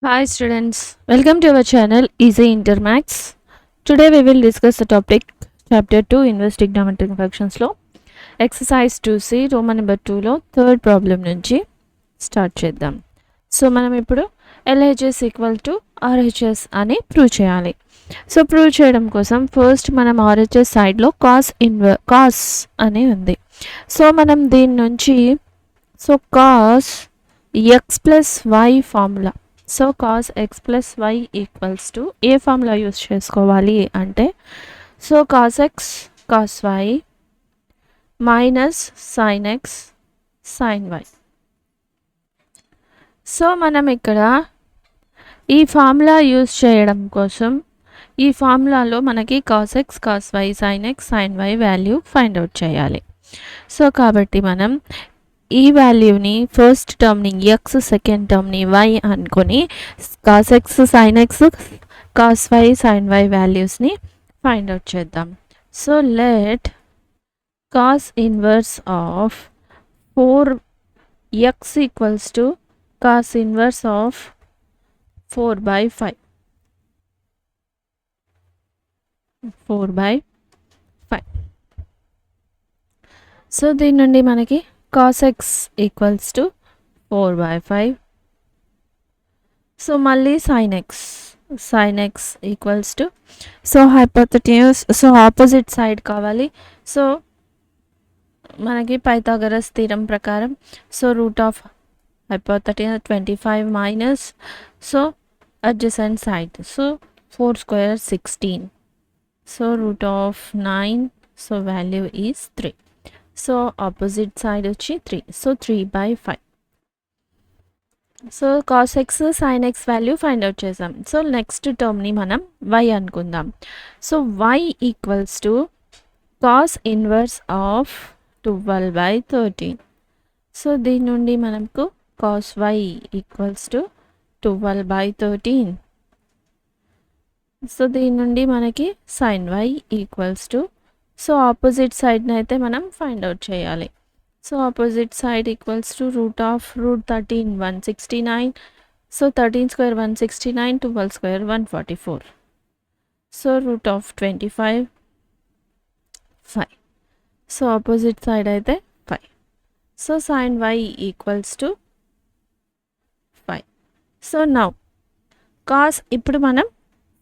Hi students, welcome to our channel Easy Intermax. Today we will discuss the topic Chapter 2 Inverse Trigonometric Functions లో Exercise 2C Roman number 2లో third problem నుంచి start చేద్దాం. So మనం ఇప్పుడు LHS equal to RHS అని prove చేయాలి. So prove చేయడం కోసం ఫస్ట్ మనం RHS సైడ్లో కాస్ అని ఉంది. సో మనం దీని నుంచి cos x plus y formula so cos x plus y equals to ఏ ఫార్ములా యూస్ చేసుకోవాలి అంటే so cos x cos y minus sine x sine y. So మనం ఇక్కడ ఈ ఫార్ములా యూస్ చేయడం కోసం ఈ ఫార్ములాలో మనకి cos x cos y sine x sine y value find out చేయాలి. సో కాబట్టి మనం ఈ వాల్యూని ఫస్ట్ టర్మ్ని ఎక్స్ సెకండ్ టర్మ్ని వై అనుకొని cos x sine x cos y sine y వాల్యూస్ని ఫైండ్ అవుట్ చేద్దాం. So let cos inverse of 4x equals to cos inverse of 4/5 so దీని నుండి మనకి cos x equals to 4/5. So మళ్ళీ sin x equals to hypotenuse opposite side కావాలి. So మనకి Pythagoras theorem ప్రకారం root of hypotenuse 25 minus adjacent side 4 square 16 root of 9 value is 3. So opposite side వచ్చి 3 3/5. So cos x sine x value find out చేసాం. So next టర్మ్ని మనం y అనుకుందాం. So y equals to cos inverse of 12/13. So దీని నుండి మనకు cos y equals to 12/13. So దీని నుండి మనకి sine y equals to so opposite సైడ్ని అయితే మనం ఫైండ్ అవుట్ చేయాలి. So opposite side equals to root 13 169. So 13 square 169 12 square 144. So root of 25 5. So opposite side అయితే 5. So sine y equals to 5. So now cos ఇప్పుడు మనం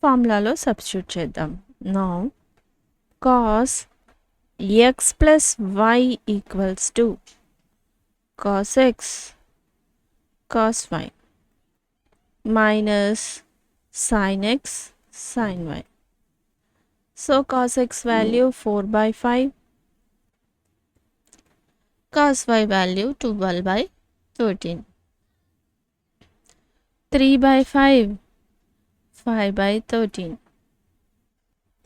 ఫార్ములాలో substitute చేద్దాం. Now cos x plus y equals to cos x cos y minus sin x sin y. So cos x value 4/5, cos y value 12/13, 3/5 5/13.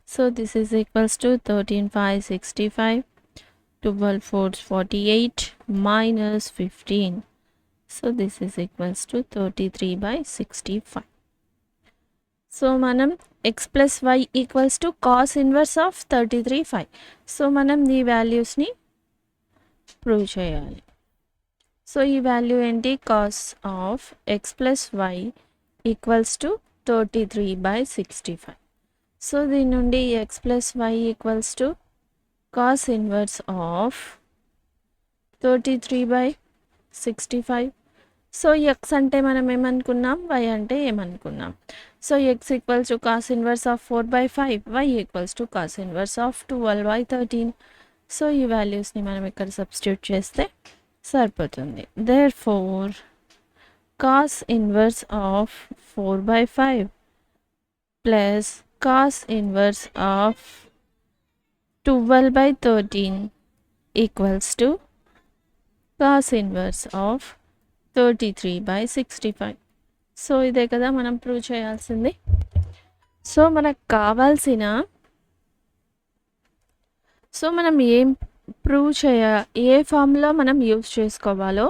So this is equals to 13 5 65, 12 4 48 minus 15. So this is equals to 33/65. So manam x plus y equals to cos inverse of 33/5. So manam the values ni prove cheyali. So ee value enti cos of x plus y equals to 33/65. So దీని నుండి x plus y equals to cos inverse of 33/65. So x అంటే మనం ఏమనుకున్నాం, y అంటే ఏమనుకున్నాం. So x equals to cos inverse of 4/5, y equals to cos inverse of 12/13. So ఈ వాల్యూస్ని మనం ఇక్కడ సబ్స్టిట్యూట్ చేస్తే సరిపోతుంది. Therefore cos inverse of 4/5 plus cos inverse of 12/13 equals to cos inverse of 33/65. So ఇదే కదా మనం ప్రూవ్ చేయాల్సింది. సో మనకు కావాల్సిన మనం ఏం ప్రూవ్ ఏ ఫార్ములా మనం యూజ్ చేసుకోవాలో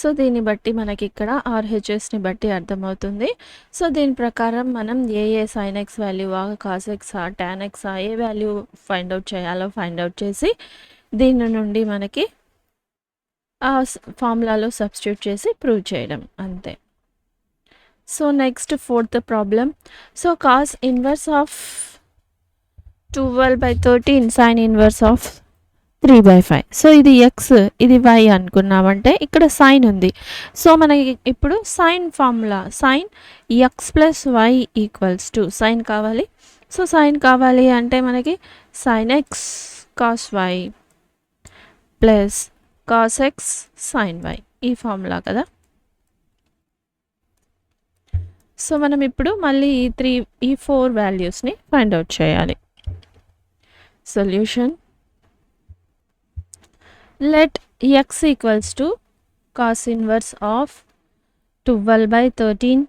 సో దీన్ని బట్టి మనకి ఇక్కడ ఆర్హెచ్ఎస్ని బట్టి అర్థమవుతుంది. సో దీని ప్రకారం మనం ఏ sine x value cos x tan x ఏ వాల్యూ ఫైండ్ అవుట్ చేయాలో ఫైండ్ అవుట్ చేసి దీని నుండి మనకి ఆ ఫార్ములాలో సబ్స్టిట్యూట్ చేసి ప్రూవ్ చేయడం అంతే. So next fourth problem. So cos inverse of 12/13 sine inverse of 3/5. So ఇది ఎక్స్, ఇది వై అనుకున్నామంటే ఇక్కడ సైన్ ఉంది. సో మనకి ఇప్పుడు sine formula, sine x plus y equals to, sine కావాలి. సో సైన్ కావాలి అంటే మనకి sine x cos y plus cos x sine y, ఈ ఫార్ములా కదా. సో మనం ఇప్పుడు మళ్ళీ ఈ 4 వాల్యూస్ని ఫైండ్ అవుట్ చేయాలి. Solution, let x equals to cos inverse of 12/13.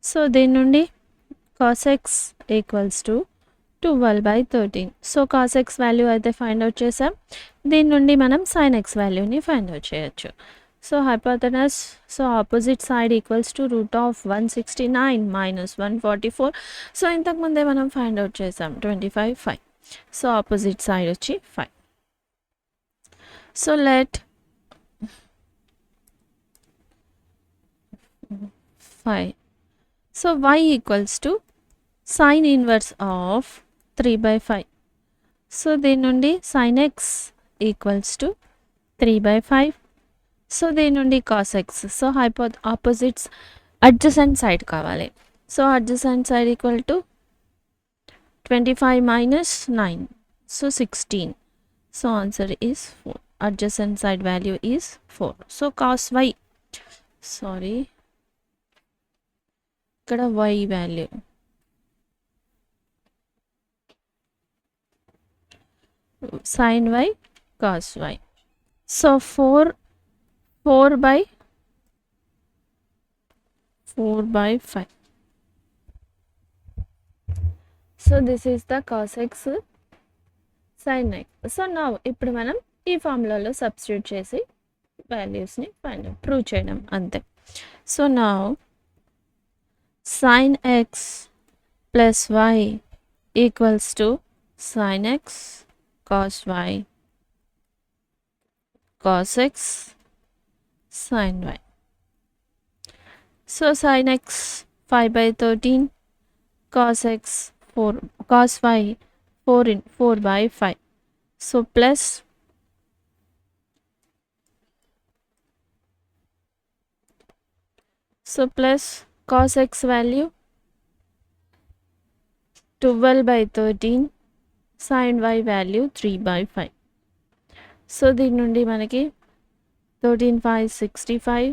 So దీని నుండి cos x equals to 12/13. So cos x value అయితే ఫైండ్ అవుట్ చేసాం. దీని నుండి మనం sin x వాల్యూని ఫైండ్ అవుట్ చేయొచ్చు. So hypotenuse, so opposite side equals to √169 minus 144. So ఇంతకుముందే మనం ఫైండ్ అవుట్ చేసాం 25, 5. సో ఆపోజిట్ సైడ్ వచ్చి 5. So let 5. So y equals to sine inverse of 3/5. So దీని నుండి sin x equals to 3/5. So దీని నుండి cos x. So opposites adjacent side కావాలి. So adjacent side equal to 25 minus 9. So 16. So answer is 4. Adjacent side value is 4. So cos y, sorry, ఇక్కడ y value sin y cos y. So 4/5. So this is the cos x sin x. So now ఇప్పుడు మనం ఈ ఫార్ములాలో substitute చేసి వాల్యూస్ని prove చేయడం అంతే. So now sin x plus y equals to sin x cos y cos x sin y. So sin x 5/13, cos x 4, cos y 4/5. So plus cos x value 12/13, sin y value 3/5. So దీని నుండి మనకి 13, 5, 65.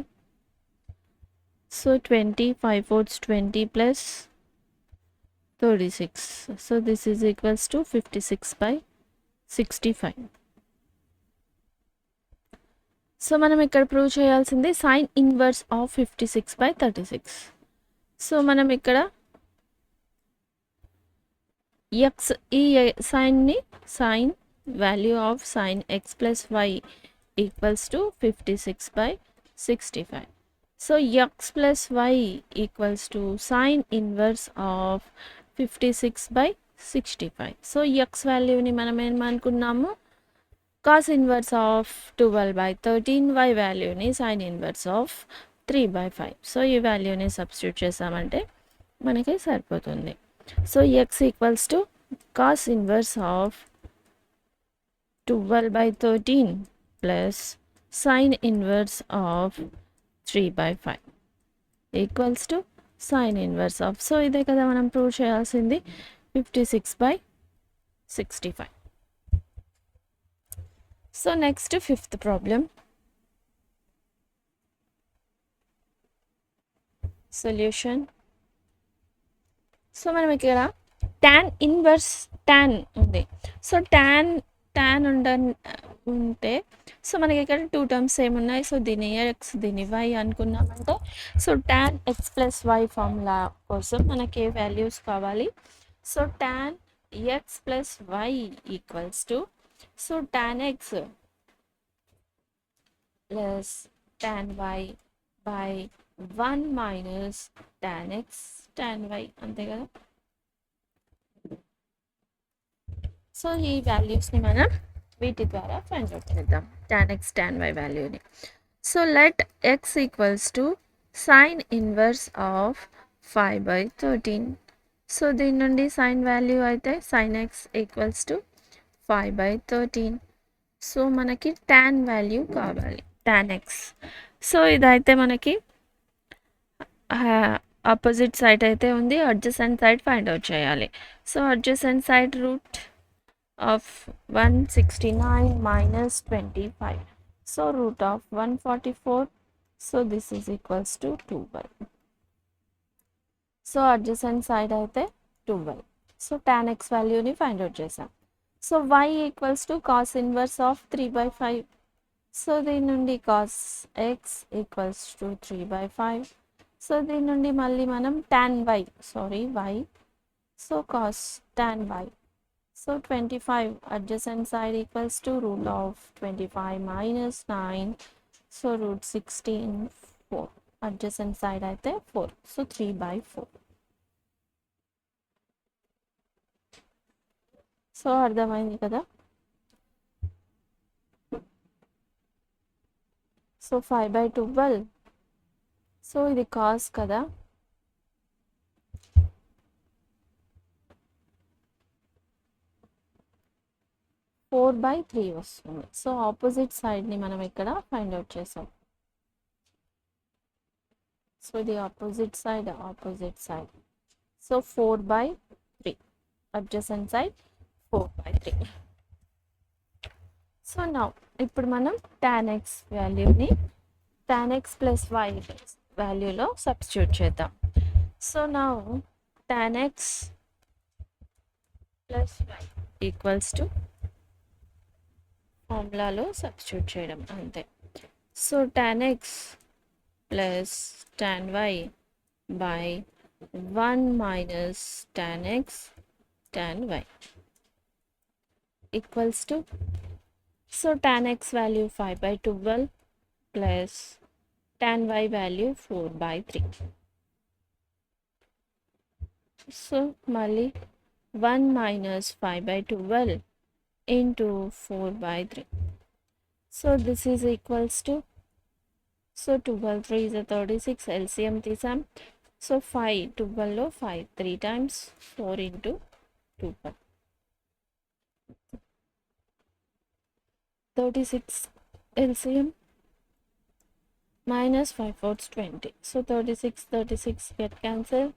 So 20, 5 4 20 plus 36. So this is equals to 56/65. So మనం ఇక్కడ prove చేయాల్సింది sign inverse of 56/36. So మనం ఇక్కడ x, ఈ సైన్ని, sine value of sine x plus y equals to 56/65. So x plus y equals to sine inverse of 56/65. So x వాల్యూని మనం ఏమనుకున్నాము, cos ఇన్వర్స్ ఆఫ్ 12/13, y వాల్యూని సైన్ ఇన్వర్స్ ఆఫ్ 3/5. సో ఈ వాల్యూని సబ్స్టిట్యూట్ చేసామంటే మనకి సరిపోతుంది. So x equals to cos inverse of 12/13 plus sine inverse of 3/5 equals to sine inverse of, so ఇదే కదా మనం ప్రూవ్ చేయాల్సింది, 56/65. So next fifth problem. Solution. So మనం ఇక్కడ tan ఇన్వర్స్ tan ఉంది. సో tan ఉంటే సో మనకి ఇక్కడ 2 టర్మ్స్ ఏమున్నాయి, సో దీని ఎక్స్ దీని వై అనుకున్నామంటే so tan x plus y formula కోసం మనకి ఏ వాల్యూస్ కావాలి. So tan x plus y equals to, so tan x plus tan y by 1 minus tan x tan y, అంతే కదా. సో ఈ వాల్యూస్ని మనం వీటి ద్వారా ఫైండ్ అవుట్ చేద్దాం, tan x tan y వాల్యూని. So let x equals to sine inverse of 5/13. So దీని నుండి సైన్ వాల్యూ అయితే sine x equals to 5/13. So మనకి tan వాల్యూ కావాలి, tan ఎక్స్. సో ఇదైతే మనకి ఆపోజిట్ సైడ్ అయితే ఉంది, అడ్జసెంట్ సైడ్ ఫైండ్ అవుట్ చేయాలి. So adjacent side root of 169 minus 25. So root of 144. So this is equals to 2y. So adjacent side అయితే 2y. So tan x value ని find out చేసాం. So y equals to cos inverse of 3/5. So దీని నుండి cos x equals to 3/5. So దీని నుండి మళ్ళీ మనం tan y, y. So cos tan y. So 25 adjacent side equals to root of 25 minus 9. So root 16, 4. Adjacent side అయితే 4. So 3/4. So అర్థమైంది కదా. So 5/12. So ఇది కాస్ కదా, 4/3 వస్తుంది. సో ఆపోజిట్ సైడ్ని మనం ఇక్కడ ఫైండ్ అవుట్ చేసాం. సో ఇది opposite side. So 4/3 adjacent side 4/3. So now ఇప్పుడు మనం tan x వాల్యూని tan x ప్లస్ y వాల్యూలో సబ్స్టిట్యూట్ చేద్దాం. So now tan x plus y equals to ఫార్ములాలో సబ్స్టిట్యూట్ చేయడం అంతే. So tan x plus tan y by 1 minus tan x tan y equals to, so tan x value 5/12 plus tan y value 4/3. So మళ్ళీ 1 minus 5/12 into 4/3. So this is equals to, so 12 3 is a 36, LCM తీసాం. So 5 12లో 5 3 times 4 into 12, 36 LCM minus 5 4s 20. So 36 get cancelled.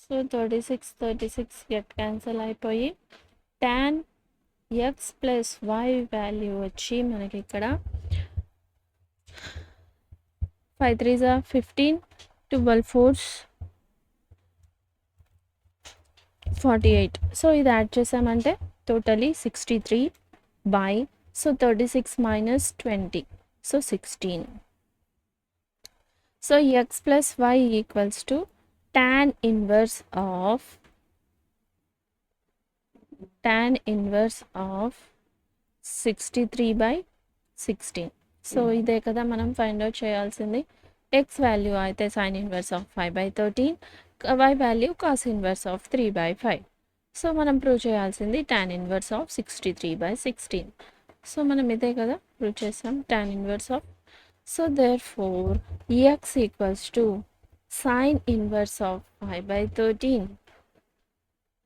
So 36 get cancel అయిపోయి tan x plus y value వచ్చి మనకి ఇక్కడ 5 3s are 15, 12 4s 48. So ఇది add చేసామంటే totally 63 by, so 36 minus 20, so 16. So x plus y equals to tan inverse of 63/16. So ఇదే కదా మనం find out చేయాల్సింది. x వాల్యూ అయితే sin inverse of 5/13, y value cos inverse of 3/5. So మనం prove చేయాల్సింది tan inverse of 63/16. So మనం ఇదే కదా ప్రూవ్ చేసాం, tan inverse of. So therefore x equals to sin inverse of 5/13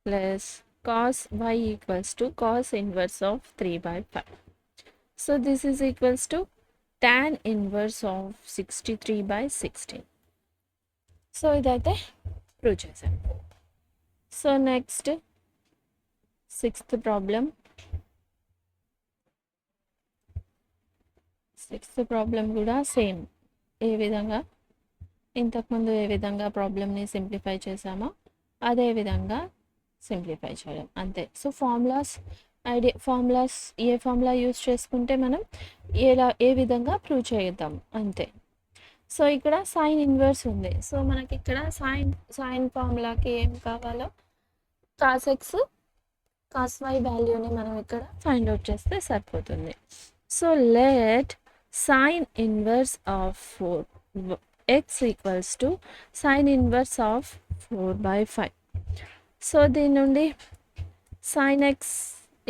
plus cos y equals to cos inverse of 3/5. So this is equals to tan inverse of 63/16. So ఇదైతే prove చేసాం. So next 6th problem. 6th problem కూడా same, ఏ విధంగా ఇంతకుముందు ఏ విధంగా ప్రాబ్లమ్ని simplify చేసామో అదే విధంగా సింప్లిఫై చేయడం అంతే. సో ఫార్ములాస్ ఏ ఫార్ములా యూజ్ చేసుకుంటే మనం ఏ విధంగా ప్రూవ్ చేద్దాం అంతే. సో ఇక్కడ సైన్ ఇన్వర్స్ ఉంది. సో మనకి ఇక్కడ సైన్ ఫార్ములాకి ఏం కావాలో కాస్ ఎక్స్ కాస్ వై వాల్యూని మనం ఇక్కడ ఫైండ్ అవుట్ చేస్తే సరిపోతుంది. So let sine inverse of x equals to sine inverse of 4/5. So దీని నుండి sine x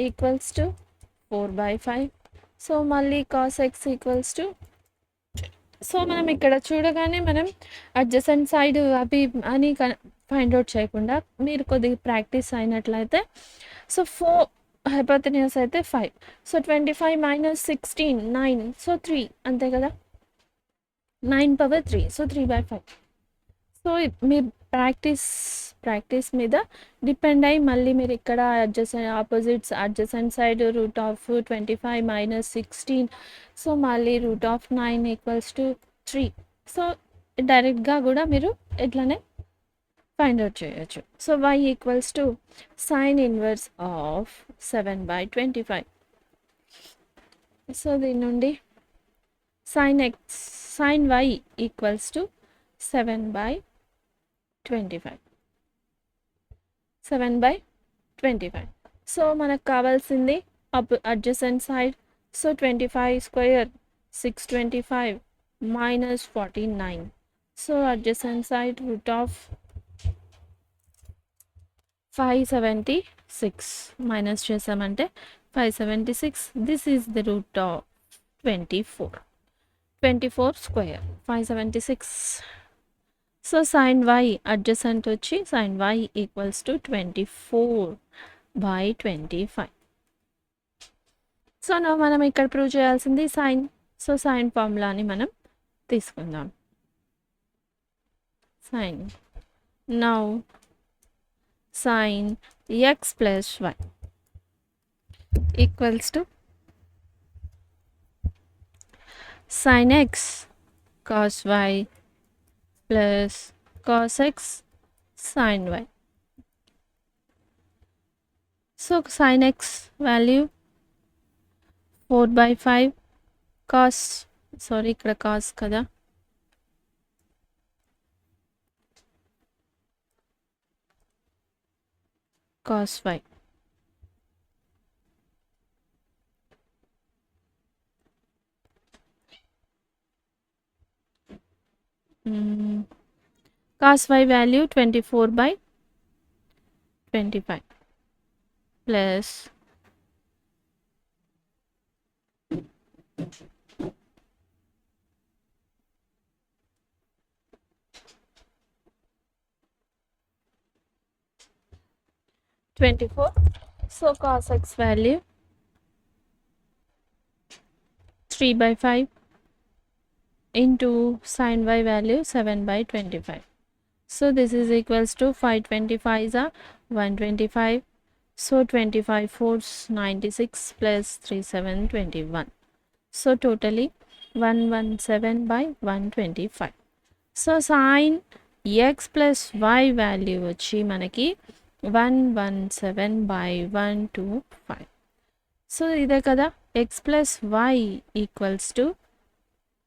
equals to 4/5. So మళ్ళీ cos x equals to, so మనం ఇక్కడ చూడగానే మనం అడ్జసెంట్ సైడ్ అవి అని ఫైండ్ అవుట్ చేయకుండా మీరు కొద్దిగా ప్రాక్టీస్ అయినట్లయితే, సో 4 హైపోటెన్యూస్ అయితే 5, సో 25 మైనస్ 16 9, సో 3 అంతే కదా, 9 పవర్ 3, సో 3/5. సో మీ ప్రాక్టీస్ మీద డిపెండ్ అయ్యి మళ్ళీ మీరు ఇక్కడ adjacent side root of 25 minus 16, so మళ్ళీ root of 9 equals to 3. So డైరెక్ట్గా కూడా మీరు ఎట్లనే ఫైండ్ అవుట్ చేయొచ్చు. So y equals to sine inverse of 7/25. So దీని నుండి sine y equals to 7/25. 7/25. So మనకు కావాల్సింది adjacent side. So 25 square 625 minus 49. So adjacent side root of 576 minus చేసామంటే 576. This is the root of 24 square 576. So sine y adjacent వచ్చి sine y equals to 24/25. So మనం ఇక్కడ prove చేయాల్సింది sign. So sign ఫార్ములాని మనం తీసుకుందాం. Sine now sin x plus y equals to sin x cos y plus cos x sin y. So sin x value 4/5 cos, sorry ikkada cos kada, cos y. Cos y value 24/25 plus so cos x value 3/5 into sin y value 7/25. So this is equals to 525 are 125. So 25 4s 96 plus 3 7 21. So totally 117/125. So sin x plus y value వచ్చి మనకి 117/125. So ఇదే కదా, x plus y equals to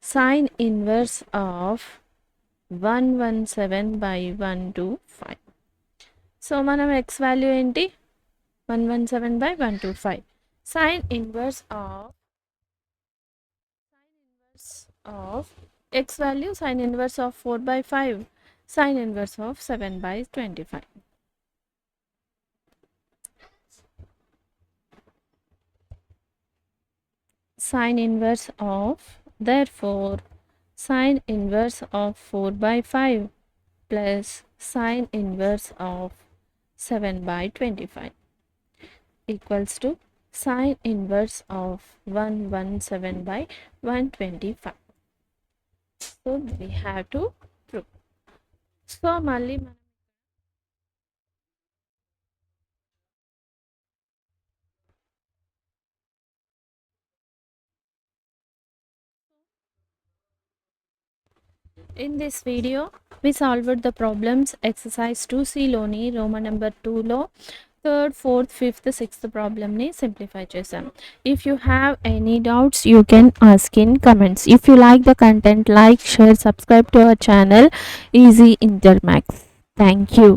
sin inverse of 117/125. So మనం x value ఏంటి, 117/125. sin inverse of x value, sin inverse of 4/5, sin inverse of 7/25. Sin inverse of, therefore sin inverse of 4/5 plus sin inverse of 7/25 equals to sin inverse of 117/125. So we have to prove. So మళ్ళీ in this video we solved the problems exercise 2C లోని Roman number 2లో third fourth fifth sixth ప్రాబ్లమ్ని simplify చేసాం. If you have any doubts you can ask in comments. If you like the content, like, share, subscribe to our channel easy inter maths. Thank you.